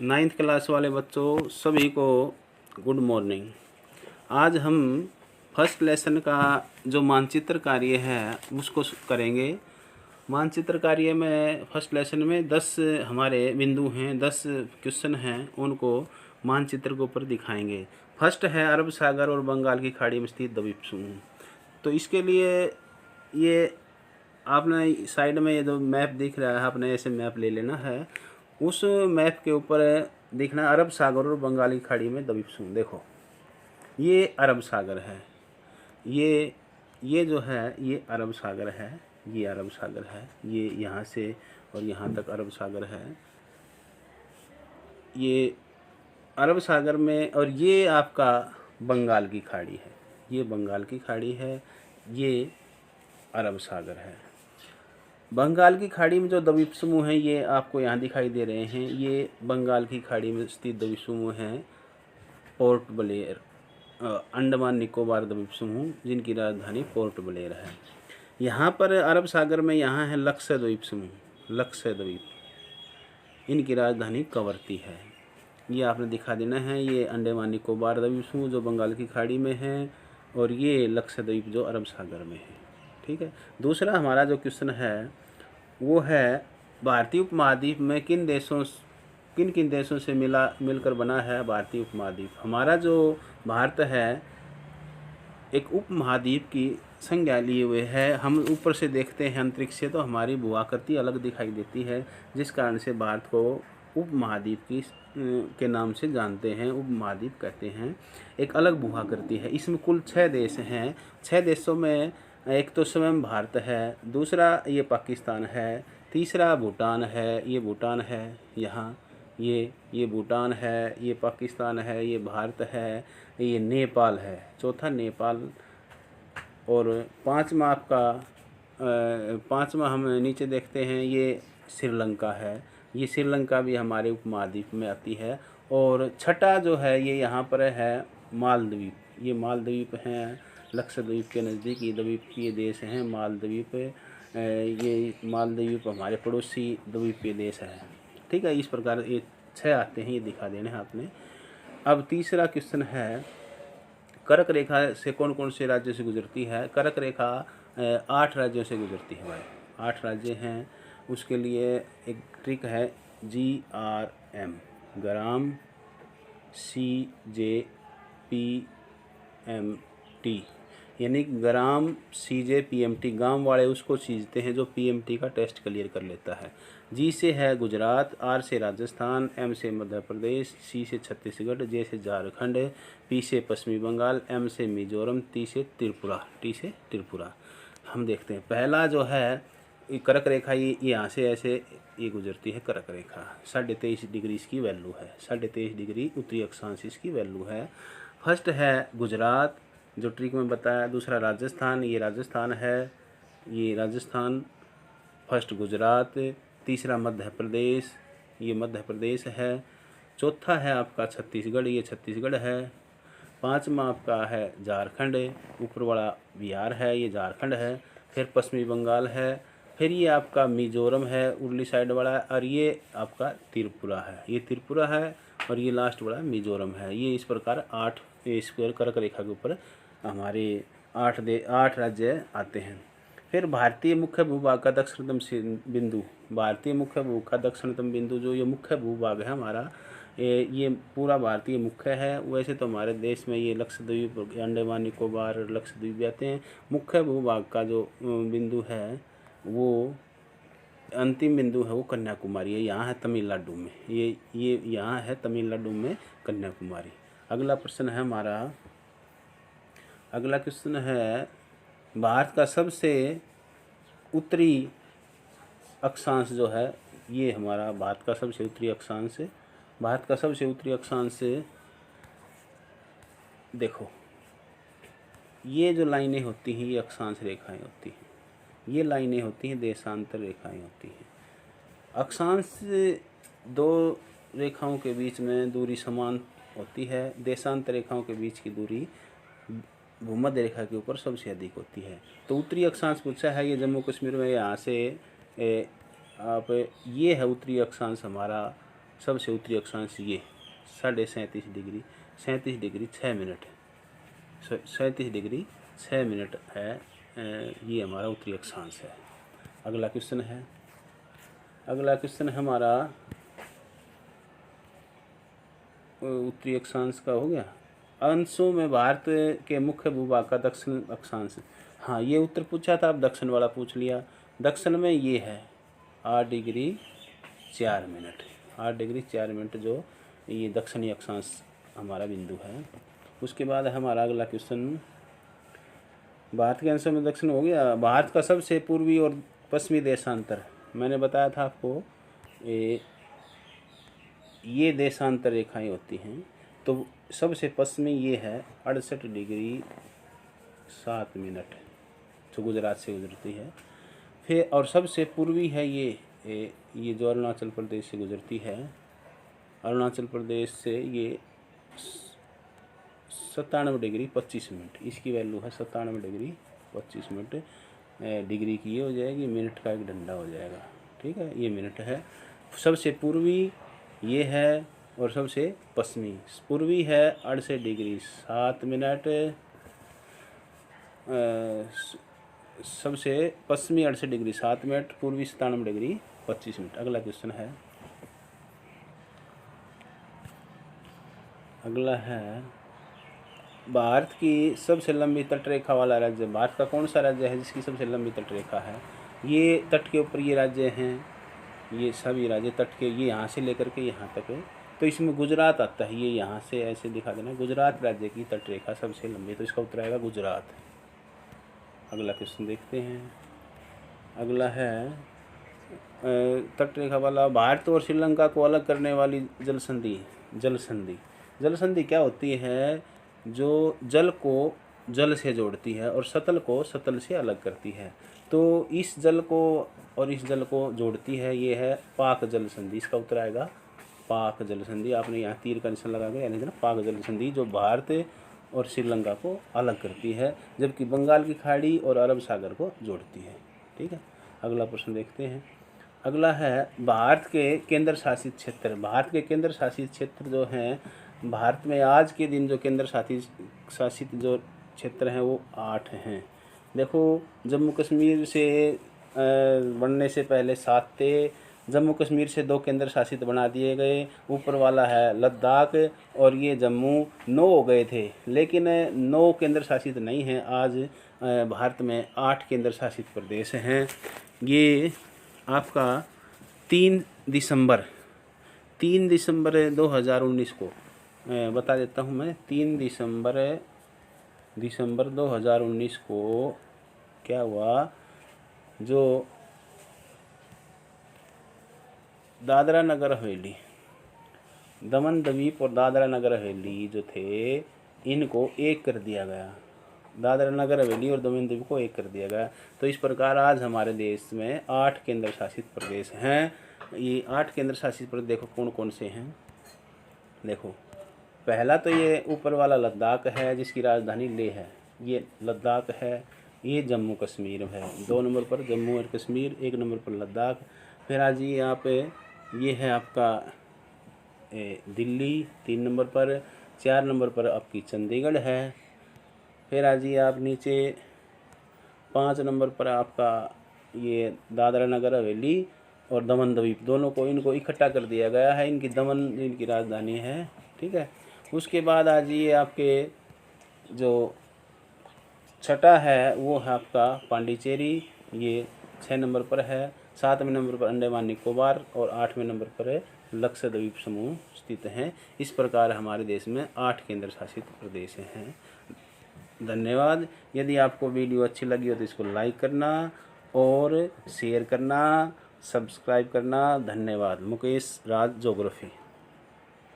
Ninth class वाले बच्चों सभी को गुड मॉर्निंग। आज हम फर्स्ट लेसन का जो मानचित्र कार्य है उसको करेंगे। मानचित्र कार्य में फर्स्ट लेसन में 10 हमारे बिंदु हैं, 10 क्वेश्चन हैं, उनको मानचित्र के ऊपर दिखाएंगे। फर्स्ट है अरब सागर और बंगाल की खाड़ी में स्थित द्वीप समूह। तो इसके लिए ये आपने साइड में ये जो मैप दिख रहा है, आपने ऐसे मैप ले लेना है। उस मैप के ऊपर दिखना अरब सागर और बंगाल की खाड़ी में द्वीप समूह। देखो ये अरब सागर है, ये जो है ये अरब सागर है, ये अरब सागर है, ये यहाँ से और यहाँ तक अरब सागर है। ये अरब सागर में, और ये आपका बंगाल की खाड़ी है, ये बंगाल की खाड़ी है, ये अरब सागर है। बंगाल की खाड़ी में जो द्वीप समूह हैं ये आपको यहाँ दिखाई दे रहे हैं। ये बंगाल की खाड़ी में स्थित द्वीप समूह हैं पोर्ट ब्लेयर, अंडमान निकोबार द्वीप समूह, जिनकी राजधानी पोर्ट ब्लेयर है। यहाँ पर अरब सागर में यहाँ है लक्षद्वीप समूह, लक्षद्वीप, इनकी राजधानी कवरत्ती है। ये आपने दिखा देना है। ये अंडमान निकोबार द्वीप समूह जो बंगाल की खाड़ी में है, और ये लक्षद्वीप जो अरब सागर में है। ठीक है। दूसरा हमारा जो क्वेश्चन है वो है भारतीय उपमहाद्वीप में किन किन देशों से मिलकर बना है भारतीय उपमहाद्वीप। हमारा जो भारत है एक उपमहाद्वीप की संज्ञा लिए हुए है। हम ऊपर से देखते हैं अंतरिक्ष से तो हमारी भूआकृति अलग दिखाई देती है, जिस कारण से भारत को उपमहाद्वीप के नाम से जानते हैं, उपमहाद्वीप कहते हैं। एक अलग भूआकृति है। इसमें कुल 6 देश हैं। 6 देशों में एक तो स्वयं भारत है, दूसरा ये पाकिस्तान है, तीसरा भूटान है, ये भूटान है यहाँ, ये भूटान है, ये पाकिस्तान है, ये भारत है, ये नेपाल है, चौथा नेपाल, और पाँचवा हम नीचे देखते हैं ये श्रीलंका है। ये श्रीलंका भी हमारे उपमहाद्वीप में आती है। और छठा जो है ये यहाँ पर है मालद्वीप। ये मालद्वीप हैं लक्षद्वीप के नज़दीक, ये द्वीप ये देश हैं मालद्वीप। ये मालद्वीप हमारे पड़ोसी द्वीपीय देश है। ठीक है। इस प्रकार ये 6 आते हैं, ये दिखा देने हैं आपने। अब तीसरा क्वेश्चन है कर्क रेखा से कौन कौन से राज्यों से गुजरती है। कर्क रेखा 8 राज्यों से गुजरती है भाई, 8 राज्य हैं। उसके लिए एक ट्रिक है GRM, ग्राम CJPMT, यानी ग्राम CJPMT। गांव वाले उसको सीखते हैं जो PMT का टेस्ट क्लियर कर लेता है। G से है गुजरात, R से राजस्थान, M से मध्य प्रदेश, C से छत्तीसगढ़, J से झारखंड, P से पश्चिमी बंगाल, M से मिजोरम, T से त्रिपुरा। हम देखते हैं पहला जो है कर्क रेखा, ये यहाँ से ऐसे ये गुजरती है कर्क रेखा। 23.5 डिग्री इसकी वैल्यू है, 23.5 डिग्री उत्तरी अक्षांश इसकी वैल्यू है। फर्स्ट है गुजरात जो ट्रिक में बताया, दूसरा राजस्थान, ये राजस्थान है, ये राजस्थान, फर्स्ट गुजरात, तीसरा मध्य प्रदेश, ये मध्य प्रदेश है, चौथा है आपका छत्तीसगढ़, ये छत्तीसगढ़ है, पाँचवा आपका है झारखंड, ऊपर वाला बिहार है, ये झारखंड है, फिर पश्चिमी बंगाल है, फिर ये आपका मिजोरम है उर्ली साइड वाला, और ये आपका त्रिपुरा है, ये त्रिपुरा है, और ये लास्ट वाला मिजोरम है। ये इस प्रकार 8 स्क्वायर कर्क रेखा के ऊपर हमारे 8 राज्य आते हैं। फिर भारतीय मुख्य भूभाग का दक्षिणतम बिंदु, भारतीय मुख्य भूभाग का दक्षिणतम बिंदु जो ये मुख्य भूभाग है हमारा, ये पूरा भारतीय मुख्य है। वैसे तो हमारे देश में ये लक्षद्वीप, अंडमान निकोबार, लक्षद्वीप आते हैं। मुख्य भूभाग का जो बिंदु है वो अंतिम बिंदु है वो कन्याकुमारी है, यहाँ है तमिलनाडु में, ये यहाँ है तमिलनाडु में कन्याकुमारी। अगला प्रश्न है हमारा, अगला क्वेश्चन है भारत का सबसे उत्तरी अक्षांश जो है, ये हमारा भारत का सबसे उत्तरी अक्षांश, भारत का सबसे उत्तरी अक्षांश, देखो ये जो लाइनें होती हैं ये अक्षांश रेखाएं होती हैं, ये लाइनें होती हैं देशांतर रेखाएं होती हैं। अक्षांश 2 रेखाओं के बीच में दूरी समान होती है, देशांतर रेखाओं के बीच की दूरी भूमध्य रेखा के ऊपर सबसे अधिक होती है। तो उत्तरी अक्षांश पूछा है, ये जम्मू कश्मीर में यहाँ से आप ये है उत्तरी अक्षांश हमारा सबसे उत्तरी अक्षांश ये 37.5 degree 37 degree 6 minute 37 degree 6 minute है। ये हमारा उत्तरी अक्षांश है। अगला क्वेश्चन है, अगला क्वेश्चन हमारा उत्तरी अक्षांश का हो गया। अंशों में भारत के मुख्य भूभाग का दक्षिण अक्षांश। हाँ, ये उत्तर पूछा था, अब दक्षिण वाला पूछ लिया। दक्षिण में ये है 8 डिग्री 4 मिनट 8 डिग्री 4 मिनट जो ये दक्षिणी अक्षांश हमारा बिंदु है। उसके बाद हमारा अगला क्वेश्चन, भारत के अंशों में दक्षिण हो गया। भारत का सबसे पूर्वी और पश्चिमी देशांतर, मैंने बताया था आपको ये देशांतर रेखाएं होती हैं। तो सबसे पश्चिमी ये है 68 डिग्री 7 मिनट जो गुजरात से गुजरती है। फिर और सबसे पूर्वी है ये जो अरुणाचल प्रदेश से गुजरती है। अरुणाचल प्रदेश से ये 97 डिग्री 25 मिनट, इसकी वैल्यू है 97 डिग्री 25 मिनट। डिग्री की ये हो जाएगी, मिनट का एक डंडा हो जाएगा। ठीक है, ये मिनट है। सबसे पूर्वी ये है और सबसे पश्चिमी, पूर्वी है 68 डिग्री 7 मिनट, सबसे पश्चिमी 68 डिग्री 7 मिनट, पूर्वी 97 डिग्री 25 मिनट। अगला क्वेश्चन है, अगला है भारत की सबसे लंबी तटरेखा वाला राज्य। भारत का कौन सा राज्य है जिसकी सबसे लंबी तटरेखा है? ये तट के ऊपर ये राज्य हैं, ये सभी राज्य तट के, ये यहाँ से लेकर के यहाँ तक है। तो इसमें गुजरात आता है, ये यहाँ से ऐसे दिखा देना, गुजरात राज्य की तटरेखा सबसे लंबी, तो इसका उत्तर आएगा गुजरात। अगला क्वेश्चन देखते हैं। अगला है तटरेखा वाला, भारत और श्रीलंका को अलग करने वाली जल संधि। जल संधि, जल संधि क्या होती है? जो जल को जल से जोड़ती है और सतल को सतल से अलग करती है। तो इस जल को और इस जल को जोड़ती है, ये है पाक जल संधि। इसका उत्तर आएगा पाक जल संधि। आपने यहाँ तीर का निशान लगा के यानी ना पाक जल संधि, जो भारत और श्रीलंका को अलग करती है, जबकि बंगाल की खाड़ी और अरब सागर को जोड़ती है। ठीक है, अगला प्रश्न देखते हैं। अगला है भारत के केंद्र शासित क्षेत्र। भारत के केंद्र शासित क्षेत्र जो हैं, भारत में आज के दिन जो केंद्र शासित जो क्षेत्र हैं वो 8 हैं। देखो, जम्मू कश्मीर से बनने से पहले 7 थे। जम्मू कश्मीर से 2 केंद्र शासित बना दिए गए। ऊपर वाला है लद्दाख और ये जम्मू 9 हो गए थे, लेकिन 9 केंद्र शासित नहीं हैं। आज भारत में 8 केंद्र शासित प्रदेश हैं। ये आपका 3 दिसंबर 2019 को बता देता हूँ मैं। 3 दिसंबर 2019 को क्या हुआ, जो दादरा नगर हवेली, दमन द्वीप और दादरा नगर हवेली जो थे, इनको एक कर दिया गया। दादरा नगर हवेली और दमन द्वीप को एक कर दिया गया। तो इस प्रकार आज हमारे देश में 8 केंद्र शासित प्रदेश हैं। ये 8 केंद्र शासित प्रदेश देखो कौन कौन से हैं। देखो, पहला तो ये ऊपर वाला लद्दाख है जिसकी राजधानी लेह है, ये लद्दाख है। ये जम्मू कश्मीर है, 2 नंबर पर जम्मू और कश्मीर, 1 नंबर पर लद्दाख। फिर आज यहाँ पे ये है आपका दिल्ली 3 नंबर पर, 4 नंबर पर आपकी चंडीगढ़ है। फिर आज ये आप नीचे 5 नंबर पर आपका ये दादरा नगर हवेली और दमन द्वीप, दोनों को इनको इकट्ठा कर दिया गया है। इनकी दमन इनकी राजधानी है। ठीक है, उसके बाद आज ये आपके जो छठा है वो है आपका पांडिचेरी, ये 6 नंबर पर है। 7वें नंबर पर अंडमान निकोबार और 8वें नंबर पर लक्षद्वीप समूह स्थित हैं। इस प्रकार हमारे देश में 8 केंद्र शासित प्रदेश हैं। धन्यवाद। यदि आपको वीडियो अच्छी लगी हो तो इसको लाइक करना और शेयर करना, सब्सक्राइब करना। धन्यवाद। मुकेश राज ज्योग्राफी।